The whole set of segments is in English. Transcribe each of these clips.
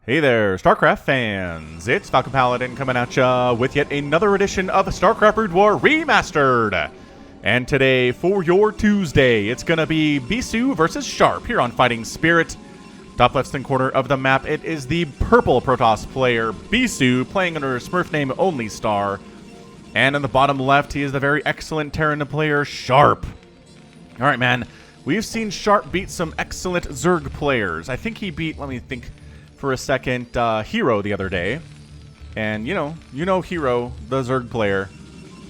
Hey there, StarCraft fans! It's Falcon Paladin coming at ya with yet another edition of StarCraft Brood War Remastered! And today, for your Tuesday, it's gonna be Bisu versus Sharp here on Fighting Spirit. Top left-hand corner of the map, it is the purple Protoss player, Bisu, playing under a Smurf name Only Star. And in the bottom left, he is the very excellent Terran player, Sharp. Alright, man, we've seen Sharp beat some excellent Zerg players. I think he beat, let me think for a second, Hero the other day. And, you know Hero, the Zerg player.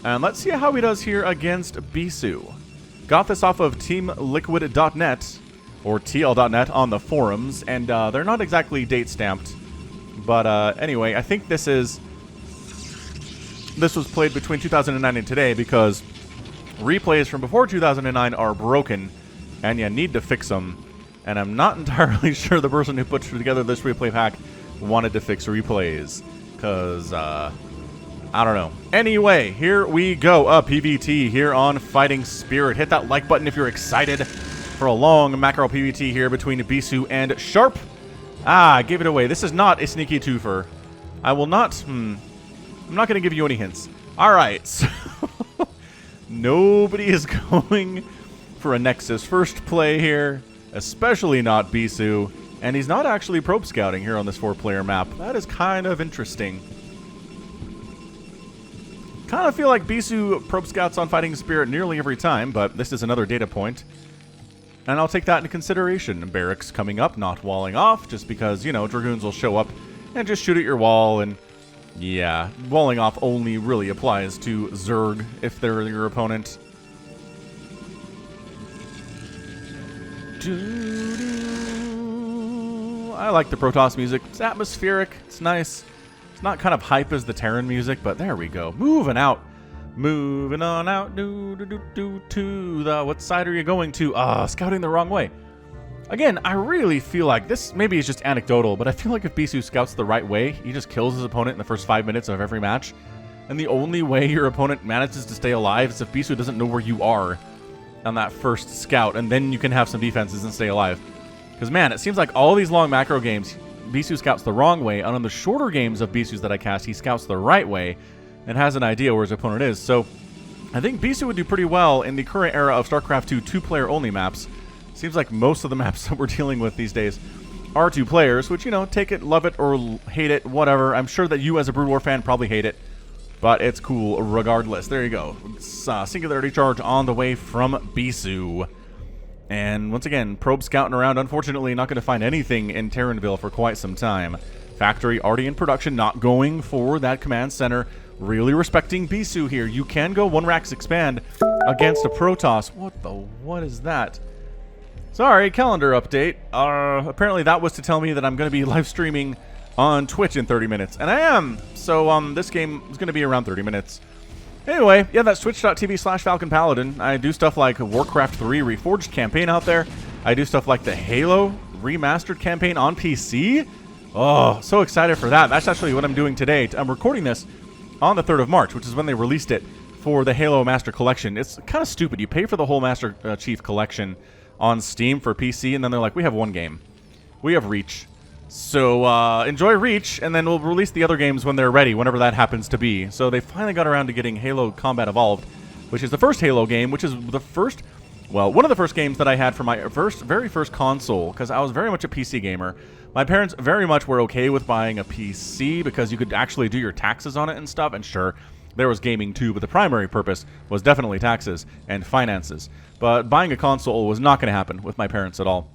And let's see how he does here against Bisu. Got this off of teamliquid.net, or TL.net on the forums, and they're not exactly date stamped. But anyway, I think this was played between 2009 and today because replays from before 2009 are broken, and you need to fix them. And I'm not entirely sure the person who put together this replay pack wanted to fix replays. Because, I don't know. Anyway, here we go. A PvT here on Fighting Spirit. Hit that like button if you're excited for a long macro PvT here between Bisu and Sharp. I gave it away. This is not a sneaky twofer. I will not... I'm not going to give you any hints. Alright, so... Nobody is going for a Nexus first play here. Especially not Bisu, and he's not actually probe scouting here on this 4-player map. That is kind of interesting. Kind of feel like Bisu probe scouts on Fighting Spirit nearly every time, but this is another data point. And I'll take that into consideration. Barracks coming up, not walling off, just because, you know, Dragoons will show up and just shoot at your wall, and yeah, walling off only really applies to Zerg if they're your opponent. I like the Protoss music. It's atmospheric. It's nice. It's not kind of hype as the Terran music, but there we go. Moving out. Moving on out. To the... What side are you going to? Scouting the wrong way. Again, I really feel like this maybe is just anecdotal, but I feel like if Bisu scouts the right way, he just kills his opponent in the first 5 minutes of every match. And the only way your opponent manages to stay alive is if Bisu doesn't know where you are on that first scout, and then you can have some defenses and stay alive. Because, man, it seems like all these long macro games, Bisu scouts the wrong way, and on the shorter games of Bisu's that I cast, he scouts the right way and has an idea where his opponent is. So, I think Bisu would do pretty well in the current era of StarCraft 2 two-player only maps. Seems like most of the maps that we're dealing with these days are two players, which, you know, take it, love it, or hate it, whatever. I'm sure that you as a Brood War fan probably hate it. But it's cool regardless. There you go. Singularity charge on the way from Bisu. And once again, probe scouting around. Unfortunately, not going to find anything in Terranville for quite some time. Factory already in production, not going for that command center. Really respecting Bisu here. You can go 1-Rax expand against a Protoss. What is that? Sorry, calendar update. Apparently that was to tell me that I'm going to be live streaming on Twitch in 30 minutes. And I am. So, this game is going to be around 30 minutes. Anyway, yeah, that's twitch.tv/Falcon Paladin. I do stuff like Warcraft 3 Reforged campaign out there. I do stuff like the Halo Remastered campaign on PC. Oh, so excited for that. That's actually what I'm doing today. I'm recording this on the 3rd of March, which is when they released it for the Halo Master Collection. It's kind of stupid. You pay for the whole Master Chief Collection on Steam for PC, and then they're like, we have one game. We have Reach. So, enjoy Reach, and then we'll release the other games when they're ready, whenever that happens to be. So they finally got around to getting Halo Combat Evolved, which is the first Halo game, which is the first, well, one of the first games that I had for my very first console, because I was very much a PC gamer. My parents very much were okay with buying a PC, because you could actually do your taxes on it and stuff, and sure, there was gaming too, but the primary purpose was definitely taxes and finances. But buying a console was not going to happen with my parents at all.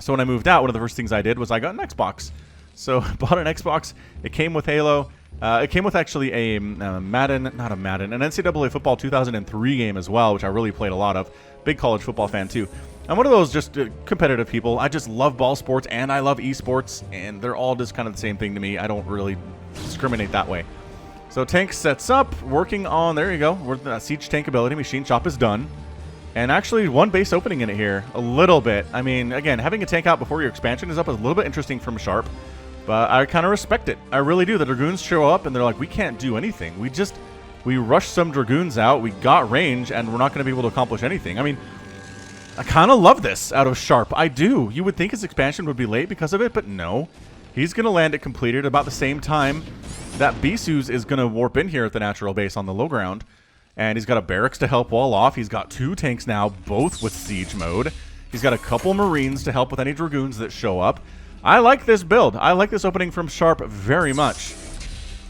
So when I moved out, one of the first things I did was I got an Xbox. So I bought an Xbox. It came with Halo. It came with actually a Madden, not a Madden, an NCAA Football 2003 game as well, which I really played a lot of. Big college football fan too. I'm one of those just competitive people. I just love ball sports and I love esports, and they're all just kind of the same thing to me. I don't really discriminate that way. So tank sets up, working on, there you go, siege tank ability, machine shop is done. And actually, one base opening in it here, a little bit. I mean, again, having a tank out before your expansion is up is a little bit interesting from Sharp, but I kind of respect it. I really do. The Dragoons show up, and they're like, we can't do anything. We rushed some Dragoons out, we got range, and we're not going to be able to accomplish anything. I mean, I kind of love this out of Sharp. I do. You would think his expansion would be late because of it, but no. He's going to land it completed about the same time that Bisu's is going to warp in here at the natural base on the low ground. And he's got a barracks to help wall off. He's got 2 tanks now, both with siege mode. He's got a couple Marines to help with any Dragoons that show up. I like this build. I like this opening from Sharp very much.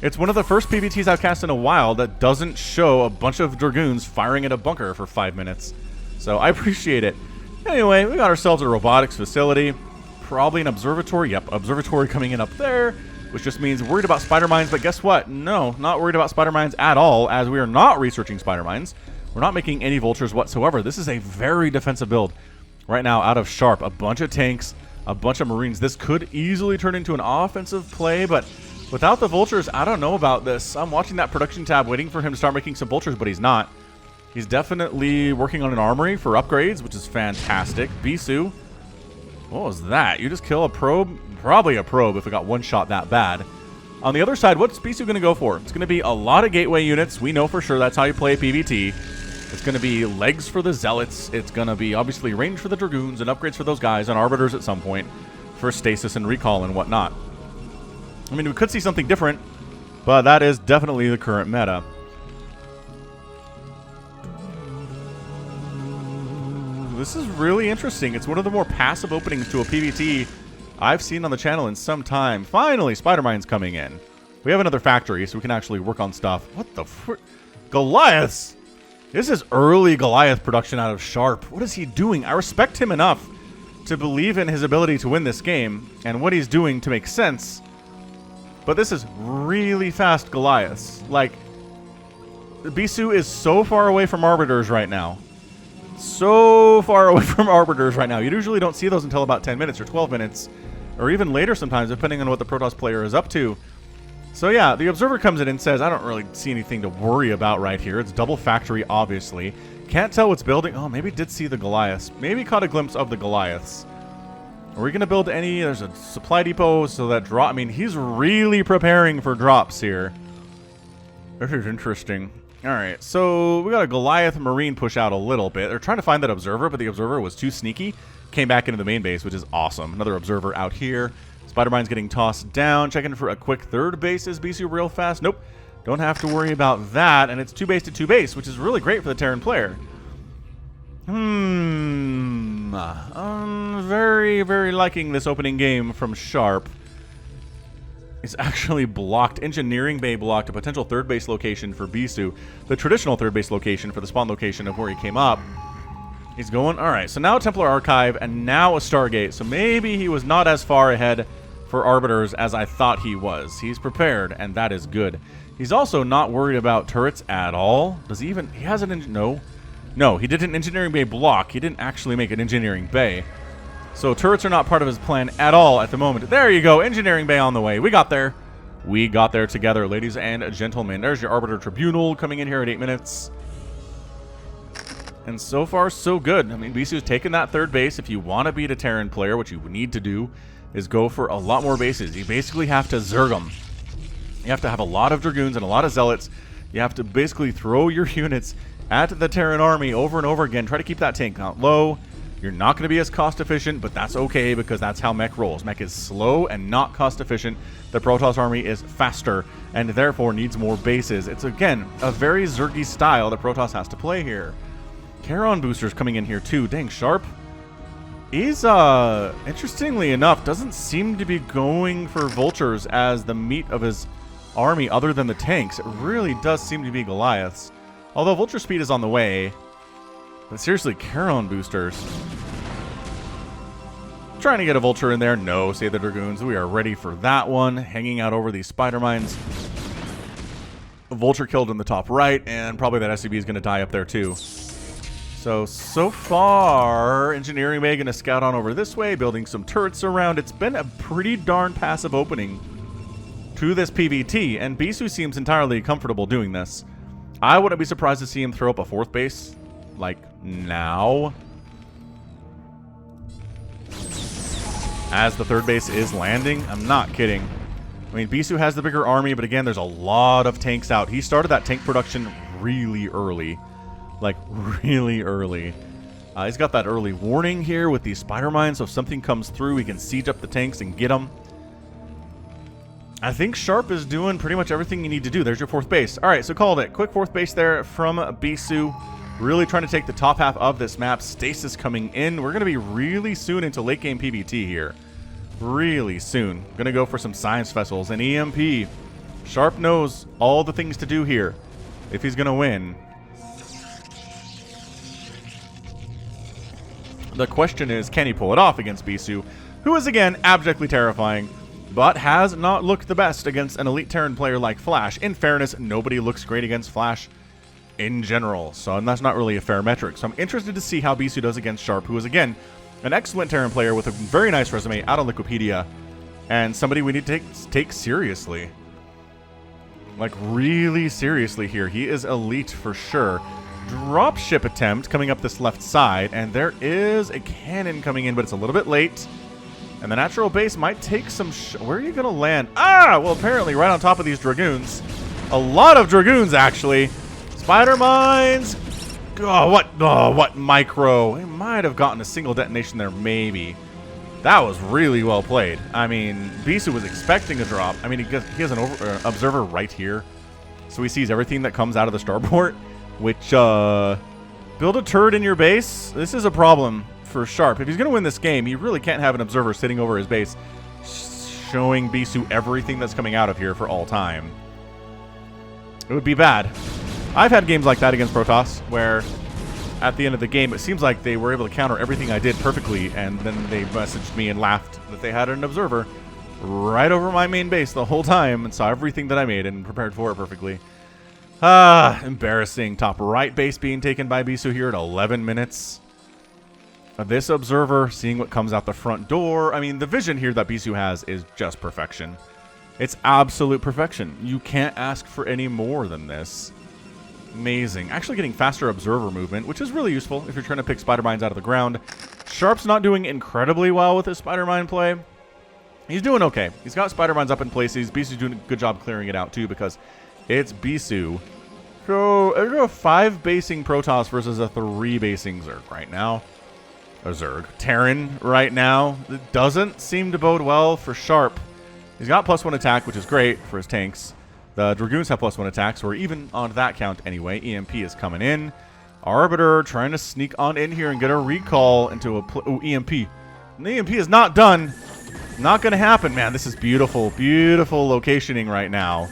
It's one of the first PvTs I've cast in a while that doesn't show a bunch of Dragoons firing at a bunker for 5 minutes. So I appreciate it. Anyway, we got ourselves a robotics facility. Probably an observatory. Yep, observatory coming in up there, which just means worried about spider mines. But guess what? No, not worried about spider mines at all, as we are not researching spider mines. We're not making any vultures whatsoever. This is a very defensive build right now out of Sharp. A bunch of tanks, a bunch of Marines. This could easily turn into an offensive play, but without the vultures, I don't know about this. I'm watching that production tab waiting for him to start making some vultures, but he's not. He's definitely working on an armory for upgrades, which is fantastic. Bisu, what was that? You just kill a probe? Probably a probe if it got one shot that bad. On the other side, what's Bisu going to go for? It's going to be a lot of gateway units. We know for sure that's how you play PvT. It's going to be legs for the zealots. It's going to be obviously range for the dragoons and upgrades for those guys and arbiters at some point for stasis and recall and whatnot. I mean, we could see something different, but that is definitely the current meta. This is really interesting. It's one of the more passive openings to a PvT I've seen on the channel in some time. Finally, Spider Mine's coming in. We have another factory, so we can actually work on stuff. What the frick? Goliaths! This is early Goliath production out of Sharp. What is he doing? I respect him enough to believe in his ability to win this game and what he's doing to make sense. But this is really fast Goliaths. Like, Bisu is so far away from Arbiters right now. So far away from Arbiters right now. You usually don't see those until about 10 minutes or 12 minutes. Or even later sometimes, depending on what the Protoss player is up to. So yeah, the Observer comes in and says, I don't really see anything to worry about right here. It's double factory, obviously. Can't tell what's building. Oh, maybe did see the Goliaths. Maybe caught a glimpse of the Goliaths. Are we going to build any? There's a supply depot, so that drop. I mean, he's really preparing for drops here. This is interesting. All right, so we got a Goliath Marine push out a little bit. They're trying to find that Observer, but the Observer was too sneaky. Came back into the main base, which is awesome. Another Observer out here. Spider Mine's getting tossed down. Checking for a quick third base. Is Bisu real fast? Nope. Don't have to worry about that. And it's 2 base to 2 base, which is really great for the Terran player. I'm very, very liking this opening game from Sharp. It's actually blocked. Engineering Bay blocked a potential third base location for Bisu. The traditional third base location for the spawn location of where he came up. He's going, all right, so now Templar Archive and now a Stargate. So maybe he was not as far ahead for Arbiters as I thought he was. He's prepared, and that is good. He's also not worried about turrets at all. Does he even, he has an, no, he did an Engineering Bay block. He didn't actually make an Engineering Bay. So turrets are not part of his plan at all at the moment. There you go, Engineering Bay on the way. We got there. We got there together, ladies and gentlemen. There's your Arbiter Tribunal coming in here at 8 minutes. And so far, so good. I mean, Bisu's taken that third base. If you want to beat a Terran player, what you need to do is go for a lot more bases. You basically have to zerg them. You have to have a lot of Dragoons and a lot of Zealots. You have to basically throw your units at the Terran army over and over again. Try to keep that tank count low. You're not going to be as cost efficient, but that's okay because that's how mech rolls. Mech is slow and not cost efficient. The Protoss army is faster and therefore needs more bases. It's, again, a very Zergy style that Protoss has to play here. Charon boosters coming in here too. Dang, Sharp. He's, interestingly enough, doesn't seem to be going for vultures as the meat of his army other than the tanks. It really does seem to be Goliaths. Although vulture speed is on the way. But seriously, Charon boosters. Trying to get a vulture in there. No, say the Dragoons. We are ready for that one. Hanging out over these spider mines. A vulture killed in the top right, and probably that SCB is going to die up there too. So far, Engineering Bay going to scout on over this way, building some turrets around. It's been a pretty darn passive opening to this PvT, and Bisu seems entirely comfortable doing this. I wouldn't be surprised to see him throw up a 4th base, like, now. As the 3rd base is landing. I'm not kidding. I mean, Bisu has the bigger army, but again, there's a lot of tanks out. He started that tank production really early. Like, really early. He's got that early warning here with these spider mines, so if something comes through, he can siege up the tanks and get them. I think Sharp is doing pretty much everything you need to do. There's your fourth base. All right, so called it. Quick fourth base there from Bisu. Really trying to take the top half of this map. Stasis coming in. We're going to be really soon into late game PvT here. Really soon. Going to go for some science vessels and EMP. Sharp knows all the things to do here if he's going to win. The question is, can he pull it off against Bisu, who is, again, abjectly terrifying, but has not looked the best against an elite Terran player like Flash. In fairness, nobody looks great against Flash in general, so that's not really a fair metric. So I'm interested to see how Bisu does against Sharp, who is, again, an excellent Terran player with a very nice resume out on Wikipedia, and somebody we need to take seriously. Like, really seriously here. He is elite for sure. Dropship attempt coming up this left side, and there is a cannon coming in, but it's a little bit late. And the natural base might take some... Where are you going to land? Ah! Well, apparently right on top of these Dragoons. A lot of Dragoons, actually. Spider mines. Oh, what micro. He might have gotten a single detonation there, maybe. That was really well played. I mean, Bisu was expecting a drop. I mean, he has an observer right here. So he sees everything that comes out of the starport, which, build a turret in your base. This is a problem for Sharp. If he's going to win this game, he really can't have an observer sitting over his base showing Bisu everything that's coming out of here for all time. It would be bad. I've had games like that against Protoss, where at the end of the game, it seems like they were able to counter everything I did perfectly, and then they messaged me and laughed that they had an observer right over my main base the whole time and saw everything that I made and prepared for it perfectly. Ah, embarrassing. Top right base being taken by Bisu here at 11 minutes. This observer seeing what comes out the front door. I mean, the vision here that Bisu has is just perfection. It's absolute perfection. You can't ask for any more than this. Amazing. Actually getting faster observer movement, which is really useful if you're trying to pick spider mines out of the ground. Sharp's not doing incredibly well with his spider mine play. He's doing okay. He's got spider mines up in places. Bisu's doing a good job clearing it out too, because it's Bisu. So, there's a 5 basing Protoss versus a 3 basing Zerg right now. A Zerg. Terran right now. It doesn't seem to bode well for Sharp. He's got +1 attack, which is great for his tanks. The Dragoons have +1 attack, so we're even on that count anyway. EMP is coming in. Arbiter trying to sneak on in here and get a recall into a... Oh, EMP. And the EMP is not done. Not going to happen, man. This is beautiful, beautiful locationing right now.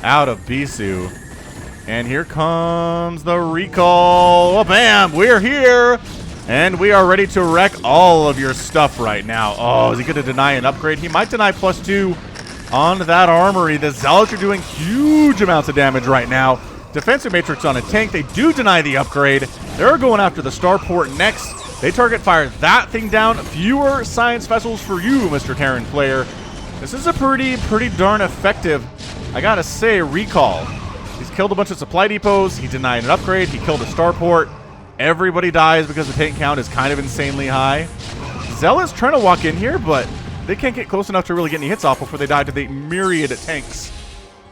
Out of Bisu. And here comes the recall. Oh, bam! We're here! And we are ready to wreck all of your stuff right now. Oh, is he going to deny an upgrade? He might deny +2 on that armory. The Zealots are doing huge amounts of damage right now. Defensive Matrix on a tank. They do deny the upgrade. They're going after the starport next. They target fire that thing down. Fewer science vessels for you, Mr. Terran player. This is a pretty darn effective, I gotta say, recall. He's killed a bunch of supply depots. He denied an upgrade. He killed a starport. Everybody dies because the tank count is kind of insanely high. Zealot's trying to walk in here, but they can't get close enough to really get any hits off before they die to the myriad of tanks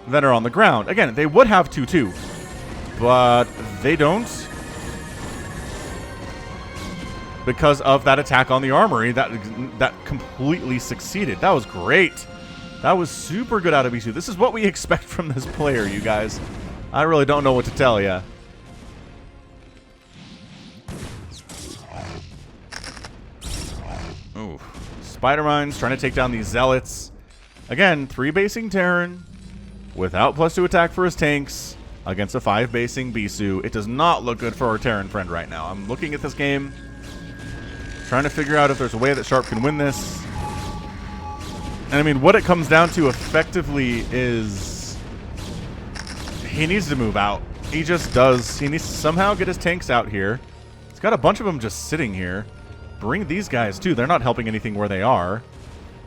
that are on the ground. Again, they would have 2-2, but they don't because of that attack on the armory that completely succeeded. That was great. That was super good out of Bisu. This is what we expect from this player, you guys. I really don't know what to tell you. Ooh. Spider mines trying to take down these Zealots. Again, 3 basing Terran without +2 attack for his tanks against a 5 basing Bisu. It does not look good for our Terran friend right now. I'm looking at this game, trying to figure out if there's a way that Sharp can win this. And I mean, what it comes down to effectively is he needs to move out. He just does. He needs to somehow get his tanks out here. He's got a bunch of them just sitting here. Bring these guys too. They're not helping anything where they are.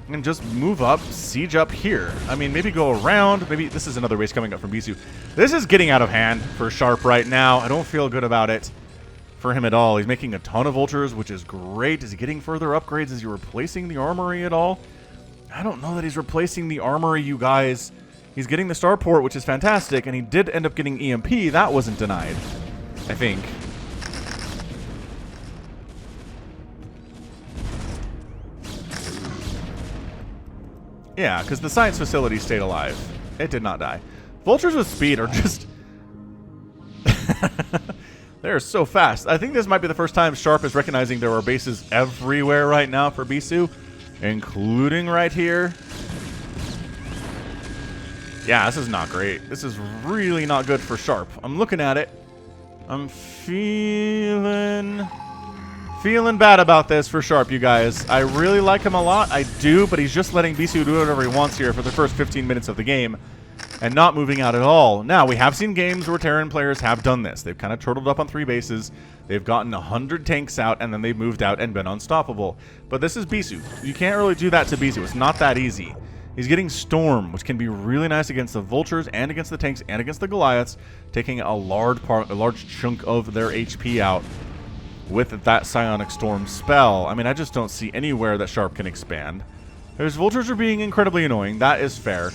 And just move up, siege up here. I mean, maybe go around. Maybe this is another race coming up from Bisu. This is getting out of hand for Sharp right now. I don't feel good about it for him at all. He's making a ton of vultures, which is great. Is he getting further upgrades? Is he replacing the armory at all? I don't know that he's replacing the armory, you guys. He's getting the starport, which is fantastic, and he did end up getting EMP. That wasn't denied, I think. Yeah, because the science facility stayed alive. It did not die. Vultures with speed are just... They're so fast. I think this might be the first time Sharp is recognizing there are bases everywhere right now for Bisu, including right here. Yeah, this is not great. This is really not good for Sharp. I'm looking at it. I'm feeling bad about this for Sharp, you guys. I really like him a lot. I do, but he's just letting Bisu do whatever he wants here for the first 15 minutes of the game and not moving out at all. Now, we have seen games where Terran players have done this. They've kind of turtled up on 3 bases. They've gotten 100 tanks out, and then they've moved out and been unstoppable. But this is Bisu. You can't really do that to Bisu. It's not that easy. He's getting Storm, which can be really nice against the Vultures and against the tanks and against the Goliaths, taking a large chunk of their HP out with that Psionic Storm spell. I mean, I just don't see anywhere that Sharp can expand. His Vultures are being incredibly annoying. That is fair.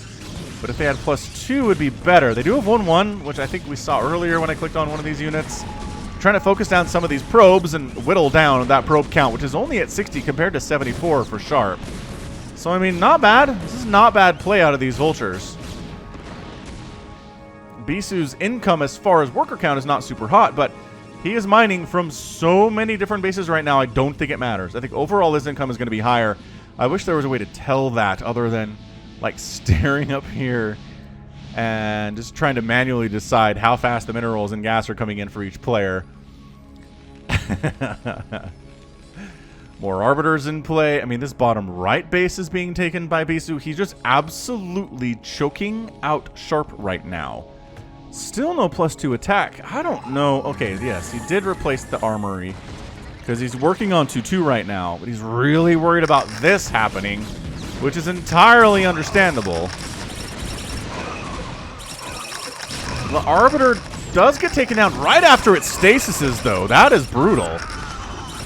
But if they had +2, it would be better. They do have 1-1, which I think we saw earlier when I clicked on one of these units. I'm trying to focus down some of these probes and whittle down that probe count, which is only at 60 compared to 74 for Sharp. So, I mean, not bad. This is not bad play out of these Vultures. Bisu's income as far as worker count is not super hot, but he is mining from so many different bases right now, I don't think it matters. I think overall his income is going to be higher. I wish there was a way to tell that other than, like, staring up here and just trying to manually decide how fast the minerals and gas are coming in for each player. More Arbiters in play. I mean, this bottom right base is being taken by Bisu. He's just absolutely choking out Sharp right now. Still no +2 attack. I don't know. Okay, yes, he did replace the armory because he's working on 2-2 right now, but he's really worried about this happening, which is entirely understandable. The Arbiter does get taken down right after it stasises, though. That is brutal.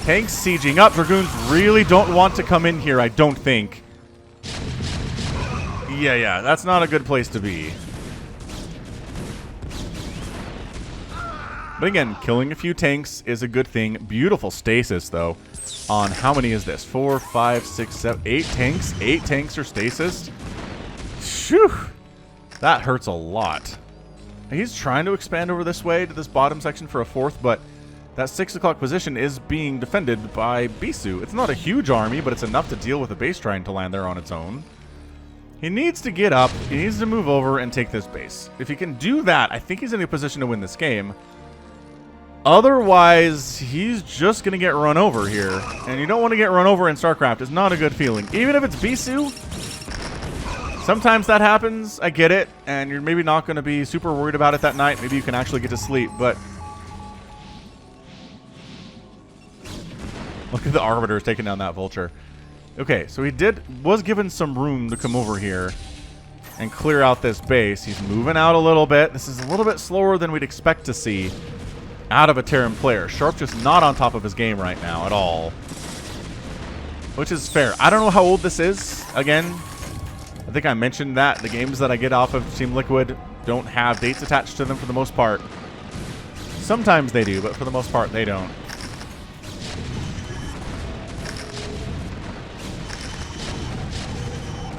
Tanks sieging up. Dragoons really don't want to come in here, I don't think. Yeah, that's not a good place to be. But again, killing a few tanks is a good thing. Beautiful stasis, though. On how many is this? 4, 5, 6, 7, 8 tanks? 8 tanks are stasis? Phew! That hurts a lot. He's trying to expand over this way to this bottom section for a 4th, but that 6 o'clock position is being defended by Bisu. It's not a huge army, but it's enough to deal with the base trying to land there on its own. He needs to get up. He needs to move over and take this base. If he can do that, I think he's in a position to win this game. Otherwise, he's just going to get run over here. And you don't want to get run over in StarCraft. It's not a good feeling. Even if it's Bisu, sometimes that happens. I get it. And you're maybe not going to be super worried about it that night. Maybe you can actually get to sleep. But look at the Arbiters taking down that Vulture. Okay, so he was given some room to come over here and clear out this base. He's moving out a little bit. This is a little bit slower than we'd expect to see out of a Terran player. Sharp just not on top of his game right now at all, which is fair. I don't know how old this is. Again, I think I mentioned that the games that I get off of Team Liquid don't have dates attached to them for the most part. Sometimes they do, but for the most part they don't.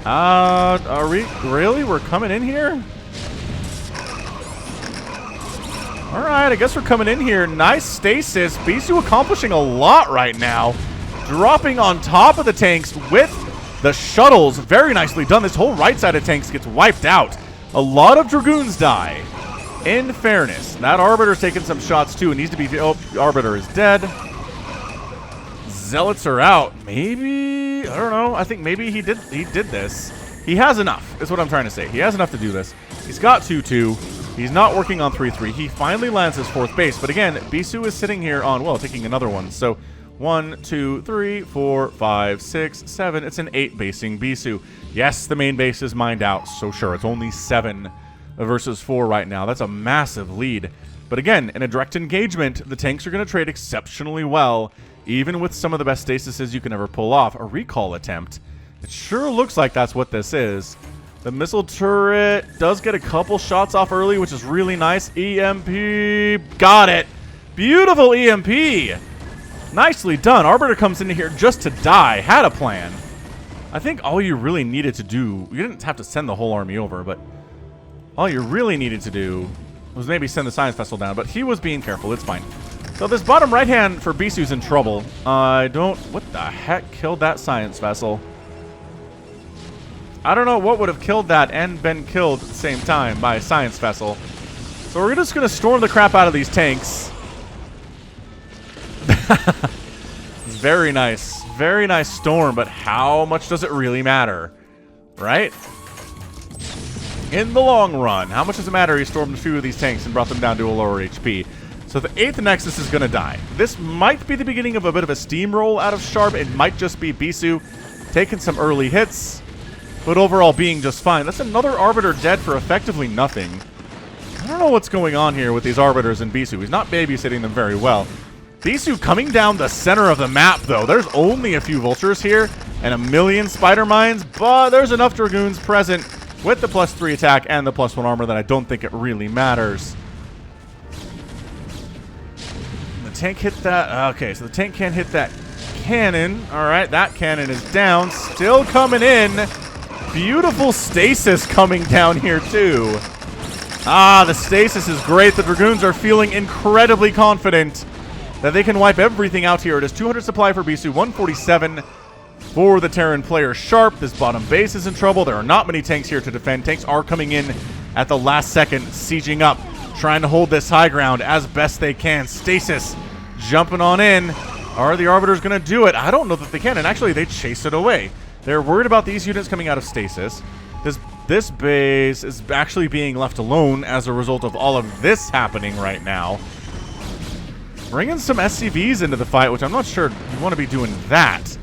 Are we really? We're coming in here? Alright, I guess we're coming in here. Nice stasis. Bisu accomplishing a lot right now. Dropping on top of the tanks with the shuttles. Very nicely done. This whole right side of tanks gets wiped out. A lot of Dragoons die. In fairness, that Arbiter's taking some shots too. It needs to be... Oh, Arbiter is dead. Zealots are out. Maybe... I don't know. I think maybe he did this. He has enough, is what I'm trying to say. He has enough to do this. He's got 2-2. He's not working on 3-3. He finally lands his 4th base. But again, Bisu is sitting here on, well, taking another one. So 1, 2, 3, 4, 5, 6, 7. It's an 8 basing Bisu. Yes, the main base is mined out. So sure, it's only 7 versus 4 right now. That's a massive lead. But again, in a direct engagement, the tanks are going to trade exceptionally well, even with some of the best stasises you can ever pull off. A recall attempt. It sure looks like that's what this is. The missile turret does get a couple shots off early, which is really nice. EMP. Got it. Beautiful EMP. Nicely done. Arbiter comes in here just to die. Had a plan. I think all you really needed to do, you didn't have to send the whole army over, but all you really needed to do was maybe send the science vessel down, but he was being careful. It's fine. So this bottom right hand for Bisu's in trouble. I don't... What the heck killed that science vessel? I don't know what would have killed that and been killed at the same time by a science vessel. So we're just going to storm the crap out of these tanks. Very nice. Very nice storm, but how much does it really matter? Right? In the long run, how much does it matter he stormed a few of these tanks and brought them down to a lower HP? So the 8th Nexus is going to die. This might be the beginning of a bit of a steamroll out of Sharp. It might just be Bisu taking some early hits, but overall being just fine. That's another Arbiter dead for effectively nothing. I don't know what's going on here with these Arbiters and Bisu. He's not babysitting them very well. Bisu coming down the center of the map, though. There's only a few Vultures here and a million Spider Mines, but there's enough Dragoons present with the +3 attack and the +1 armor that I don't think it really matters. The tank hit that. Okay, so the tank can't hit that cannon. All right, that cannon is down. Still coming in. Beautiful stasis coming down here, too. Ah, the stasis is great. The Dragoons are feeling incredibly confident that they can wipe everything out here. It is 200 supply for Bisu, 147 for the Terran player Sharp. This bottom base is in trouble. There are not many tanks here to defend. Tanks are coming in at the last second, sieging up, trying to hold this high ground as best they can. Stasis jumping on in. Are the Arbiters going to do it? I don't know that they can, and actually they chase it away. They're worried about these units coming out of stasis. This base is actually being left alone as a result of all of this happening right now. Bringing some SCVs into the fight, which I'm not sure you want to be doing that.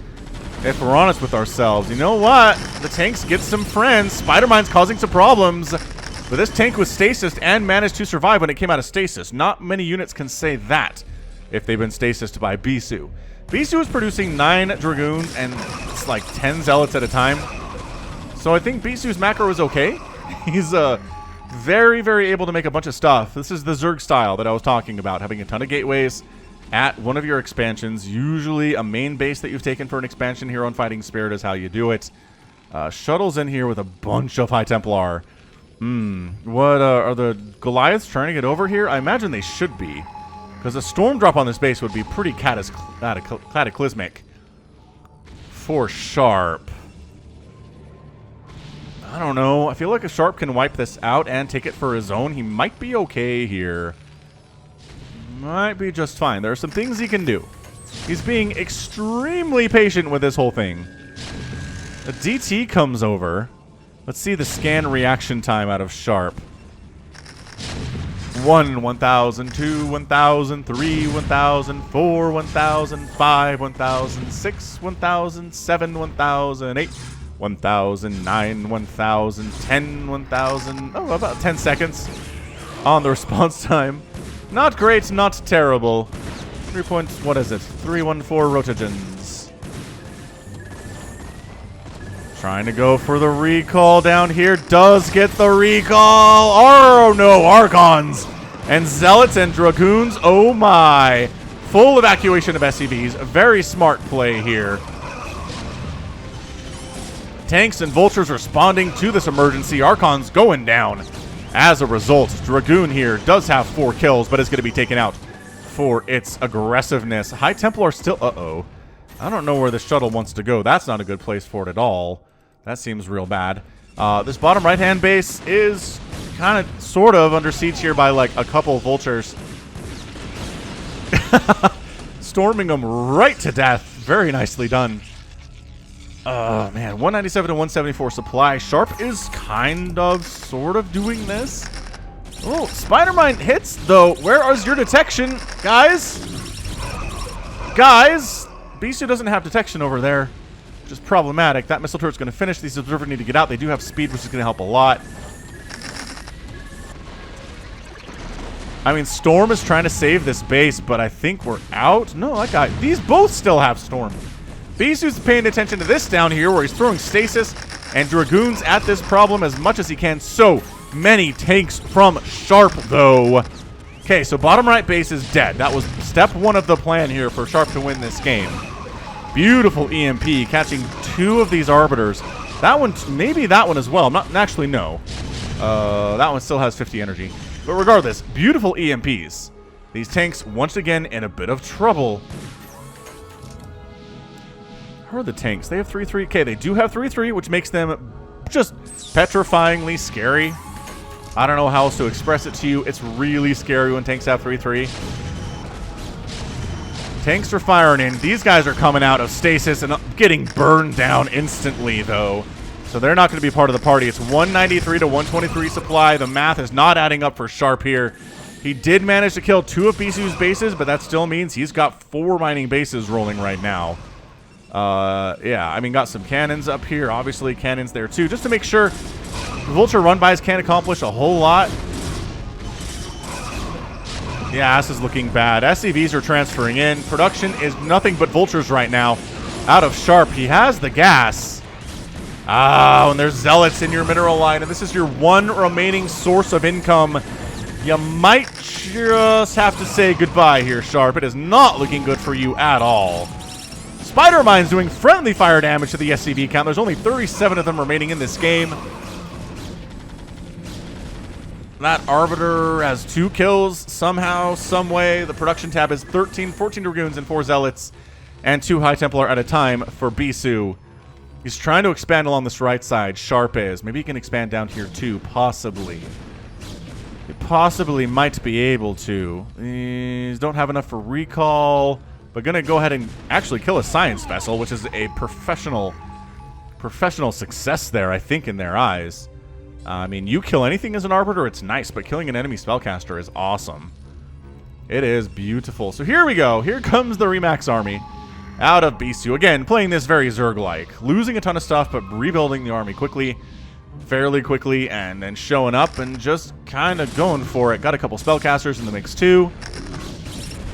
If we're honest with ourselves. You know what? The tanks get some friends. Spider-Mine's causing some problems. But this tank was stasis and managed to survive when it came out of stasis. Not many units can say that if they've been stasis by Bisu. Bisu is producing 9 Dragoons and it's like 10 Zealots at a time. So I think Bisu's macro is okay. He's very, very able to make a bunch of stuff. This is the Zerg style that I was talking about. Having a ton of gateways at one of your expansions. Usually a main base that you've taken for an expansion here on Fighting Spirit is how you do it. Shuttles in here with a bunch of High Templar. What are the Goliaths trying to get over here? I imagine they should be. Because a storm drop on this base would be pretty cataclysmic for Sharp. I don't know. I feel like if Sharp can wipe this out and take it for his own, he might be okay here. Might be just fine. There are some things he can do. He's being extremely patient with this whole thing. A DT comes over. Let's see the scan reaction time out of Sharp. 1, 1000, 2, 1000, 3, 1000, 4, 1005, 1006, 1007, 1008, 1009, 1010, 1000. Oh, about 10 seconds on the response time. Not great, not terrible. 3 points, what is it? 314 rotogens. Trying to go for the recall down here. Does get the recall. Oh no, Archons and Zealots and Dragoons. Oh my. Full evacuation of SCVs. A very smart play here. Tanks and Vultures responding to this emergency. Archons going down. As a result, Dragoon here does have 4 kills, but is going to be taken out for its aggressiveness. High Templar still... Uh-oh. I don't know where the shuttle wants to go. That's not a good place for it at all. That seems real bad. This bottom right-hand base is kind of, sort of, under siege here by, like, a couple Vultures. Storming them right to death. Very nicely done. Oh, man. 197 to 174 supply. Sharp is kind of, sort of doing this. Oh, Spider-Mine hits, though. Where is your detection, guys? Guys! Bisu doesn't have detection over there, which is problematic. That missile turret's going to finish. These observers need to get out. They do have speed, which is going to help a lot. I mean, Storm is trying to save this base, but I think we're out. No, that guy... These both still have Storm. Bisu's paying attention to this down here, where he's throwing stasis and Dragoons at this problem as much as he can. So many tanks from Sharp, though. Okay, so bottom right base is dead. That was step 1 of the plan here for Sharp to win this game. Beautiful EMP, catching 2 of these Arbiters. That one, maybe that one as well. I'm not, actually, no. That one still has 50 energy. But regardless, beautiful EMPs. These tanks, once again, in a bit of trouble. How are the tanks? They have 3-3. Okay, they do have 3-3, which makes them just petrifyingly scary. I don't know how else to express it to you. It's really scary when tanks have 3-3. Tanks are firing in. These guys are coming out of stasis and getting burned down instantly, though. So they're not going to be part of the party. It's 193 to 123 supply. The math is not adding up for Sharp here. He did manage to kill 2 of Bisu's bases, but that still means he's got 4 mining bases rolling right now. Yeah, I mean, got some cannons up here. Obviously, cannons there, too, just to make sure Vulture run-bys can't accomplish a whole lot. Yeah, this is looking bad. SCVs are transferring in. Production is nothing but Vultures right now. Out of Sharp, he has the gas. Ah, and there's Zealots in your mineral line, and this is your one remaining source of income. You might just have to say goodbye here, Sharp. It is not looking good for you at all. Spider Mine's doing friendly fire damage to the SCV count. There's only 37 of them remaining in this game. That Arbiter has 2 kills somehow, some way. The production tab is 14 Dragoons and 4 Zealots, and 2 High Templar at a time for Bisu. He's trying to expand along this right side. Sharp is. Maybe he can expand down here too, possibly. He possibly might be able to. These don't have enough for recall. But gonna go ahead and actually kill a science vessel, which is a professional success there, I think, in their eyes. I mean, you kill anything as an Arbiter, it's nice, but killing an enemy spellcaster is awesome. It is beautiful. So here we go. Here comes the Remax army out of Bisu. Again, playing this very Zerg-like. Losing a ton of stuff, but rebuilding the army quickly, fairly quickly, and then showing up and just kind of going for it. Got a couple spellcasters in the mix, too.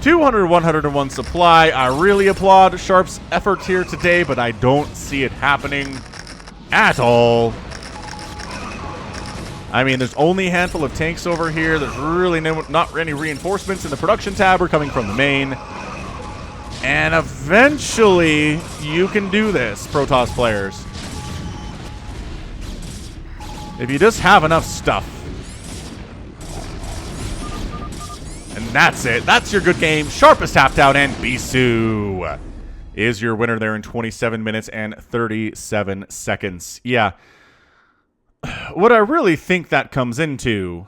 200, 101 supply. I really applaud Sharp's effort here today, but I don't see it happening at all. I mean, there's only a handful of tanks over here. There's really not any reinforcements in the production tab or coming from the main. And eventually, you can do this, Protoss players. If you just have enough stuff. And that's it. That's your good game. Sharp is tapped out, and Bisu is your winner there in 27 minutes and 37 seconds. Yeah. What I really think that comes into...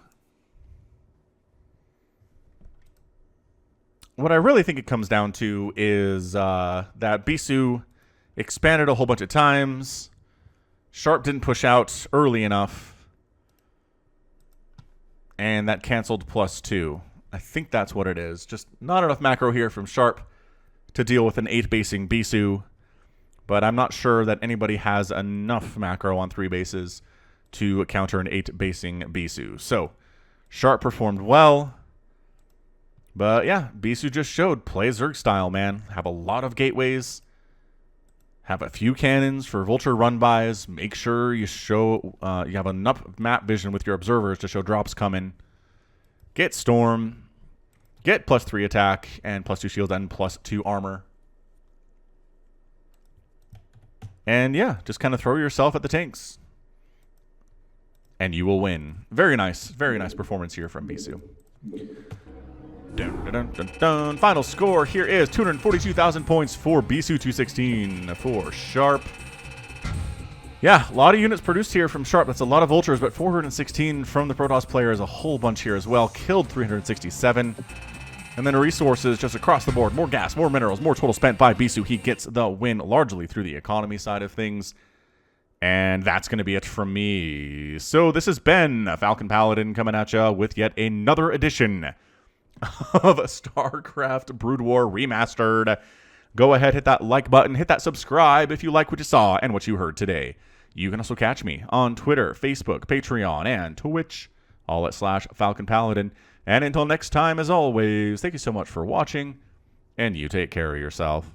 What I really think it comes down to is that Bisu expanded a whole bunch of times. Sharp didn't push out early enough. And that canceled +2. I think that's what it is. Just not enough macro here from Sharp to deal with an 8-basing Bisu. But I'm not sure that anybody has enough macro on 3 bases to counter an 8-basing Bisu. So, Sharp performed well. But yeah, Bisu just showed play Zerg style, man. Have a lot of gateways. Have a few cannons for Vulture run-bys. Make sure you show you have enough map vision with your observers to show drops coming. Get Storm. Get +3 attack and +2 shield and +2 armor. And yeah, just kind of throw yourself at the tanks. And you will win. Very nice performance here from Bisu. Dun, dun, dun, dun, dun. Final score here is 242,000 points for Bisu 216 for Sharp. Yeah, a lot of units produced here from Sharp. That's a lot of Vultures, but 416 from the Protoss player is a whole bunch here as well. Killed 367. And then resources just across the board. More gas, more minerals, more total spent by Bisu. He gets the win largely through the economy side of things. And that's going to be it from me. So this has been Falcon Paladin coming at you with yet another edition of StarCraft Brood War Remastered. Go ahead, hit that like button, hit that subscribe if you like what you saw and what you heard today. You can also catch me on Twitter, Facebook, Patreon, and Twitch, all at /Falcon Paladin. And until next time, as always, thank you so much for watching, and you take care of yourself.